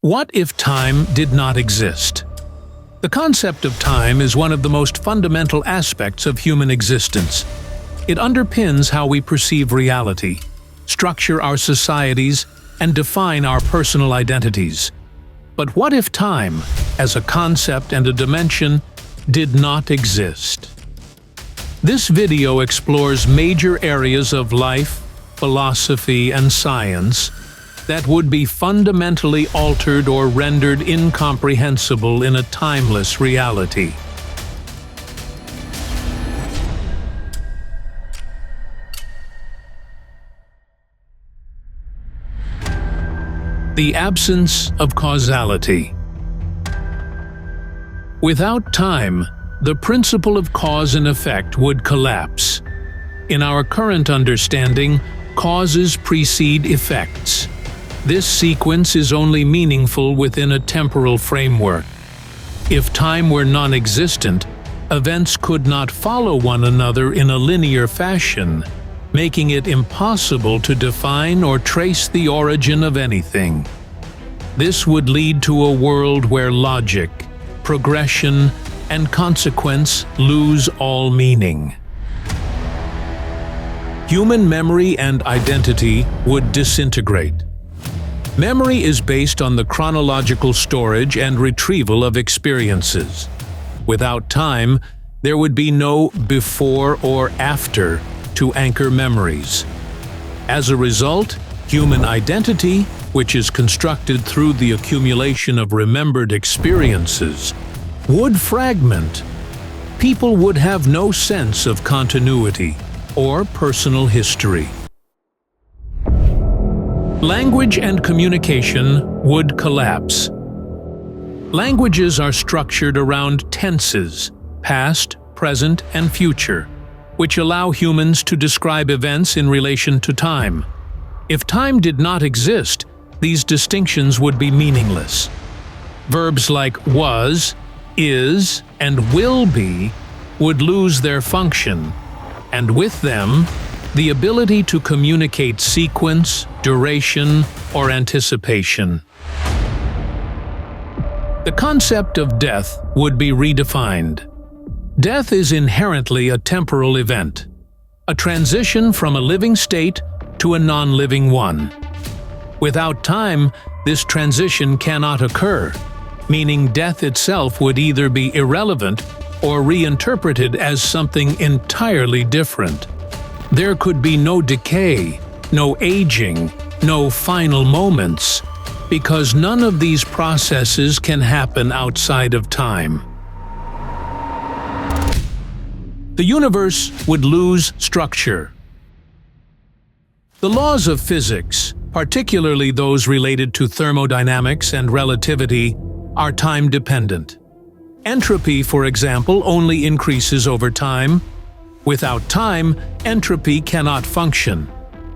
What if time did not exist? The concept of time is one of the most fundamental aspects of human existence. It underpins how we perceive reality, structure our societies, and define our personal identities. But what if time, as a concept and a dimension, did not exist? This video explores major areas of life, philosophy, and science that would be fundamentally altered or rendered incomprehensible in a timeless reality. The absence of causality. Without time, the principle of cause and effect would collapse. In our current understanding, causes precede effects. This sequence is only meaningful within a temporal framework. If time were non-existent, events could not follow one another in a linear fashion, making it impossible to define or trace the origin of anything. This would lead to a world where logic, progression, and consequence lose all meaning. Human memory and identity would disintegrate. Memory is based on the chronological storage and retrieval of experiences. Without time, there would be no before or after to anchor memories. As a result, human identity, which is constructed through the accumulation of remembered experiences, would fragment. People would have no sense of continuity or personal history. Language and communication would collapse. Languages are structured around tenses, past, present, and future, which allow humans to describe events in relation to time. If time did not exist, these distinctions would be meaningless. Verbs like was, is, and will be would lose their function, and with them, the ability to communicate sequence, duration, or anticipation. The concept of death would be redefined. Death is inherently a temporal event, a transition from a living state to a non-living one. Without time, this transition cannot occur, meaning death itself would either be irrelevant or reinterpreted as something entirely different. There could be no decay, no aging, no final moments, because none of these processes can happen outside of time. The universe would lose structure. The laws of physics, particularly those related to thermodynamics and relativity, are time-dependent. Entropy, for example, only increases over time. Without time, entropy cannot function,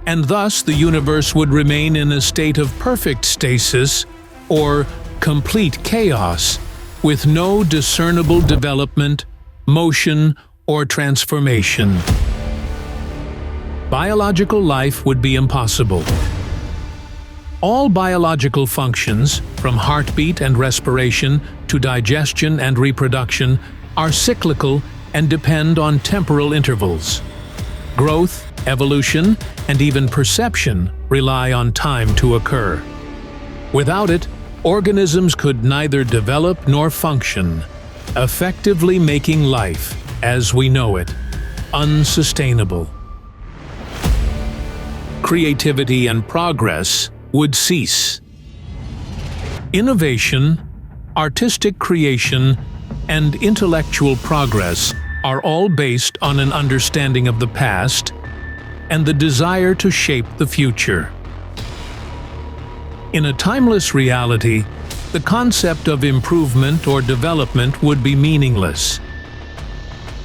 and thus the universe would remain in a state of perfect stasis or complete chaos, with no discernible development, motion, or transformation. Biological life would be impossible. All biological functions, from heartbeat and respiration to digestion and reproduction, are cyclical and depend on temporal intervals. Growth, evolution, and even perception rely on time to occur. Without it, organisms could neither develop nor function, effectively making life, as we know it, unsustainable. Creativity and progress would cease. Innovation, artistic creation, and intellectual progress are all based on an understanding of the past and the desire to shape the future. In a timeless reality, the concept of improvement or development would be meaningless.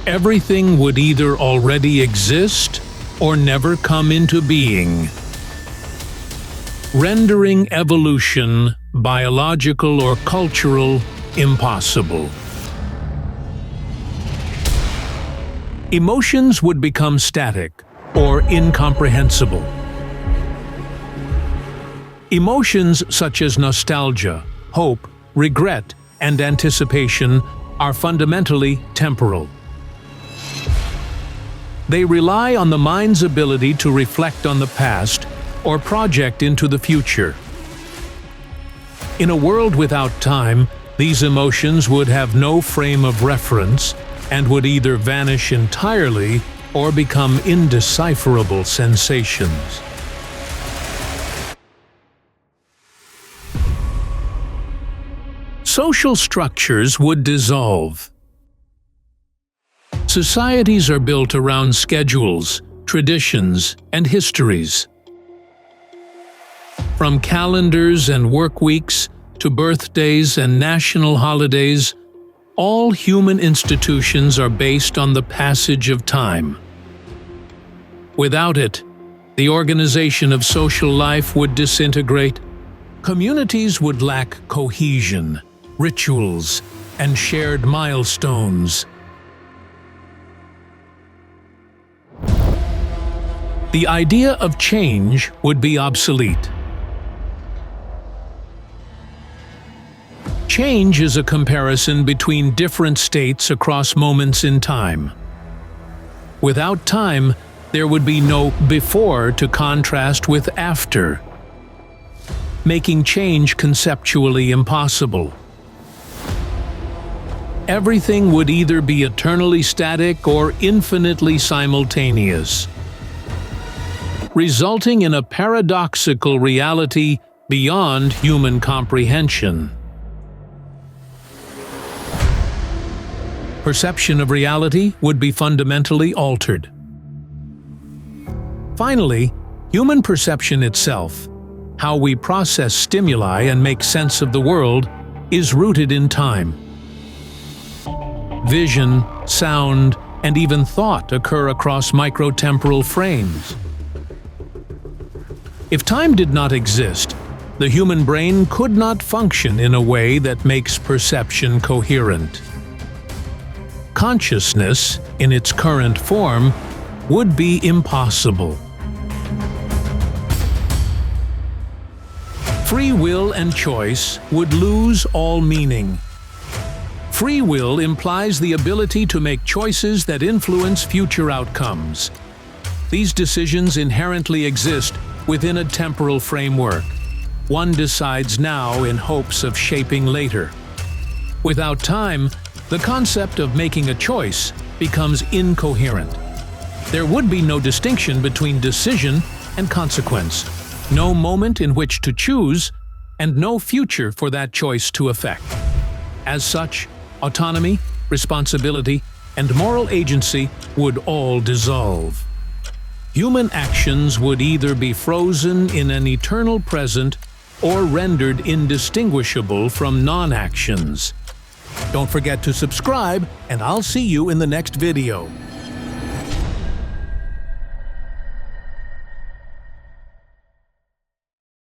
Everything would either already exist or never come into being, rendering evolution, biological or cultural, impossible. Emotions would become static or incomprehensible. Emotions such as nostalgia, hope, regret, and anticipation are fundamentally temporal. They rely on the mind's ability to reflect on the past or project into the future. In a world without time, these emotions would have no frame of reference and would either vanish entirely or become indecipherable sensations. Social structures would dissolve. Societies are built around schedules, traditions, and histories. From calendars and work weeks to birthdays and national holidays, all human institutions are based on the passage of time. Without it, the organization of social life would disintegrate. Communities would lack cohesion, rituals, and shared milestones. The idea of change would be obsolete. Change is a comparison between different states across moments in time. Without time, there would be no before to contrast with after, making change conceptually impossible. Everything would either be eternally static or infinitely simultaneous, resulting in a paradoxical reality beyond human comprehension. Perception of reality would be fundamentally altered. Finally, human perception itself, how we process stimuli and make sense of the world, is rooted in time. Vision, sound, and even thought occur across microtemporal frames. If time did not exist, the human brain could not function in a way that makes perception coherent. Consciousness, in its current form, would be impossible. Free will and choice would lose all meaning. Free will implies the ability to make choices that influence future outcomes. These decisions inherently exist within a temporal framework. One decides now in hopes of shaping later. Without time, the concept of making a choice becomes incoherent. There would be no distinction between decision and consequence, no moment in which to choose, and no future for that choice to affect. As such, autonomy, responsibility, and moral agency would all dissolve. Human actions would either be frozen in an eternal present or rendered indistinguishable from non-actions. Don't forget to subscribe, and I'll see you in the next video.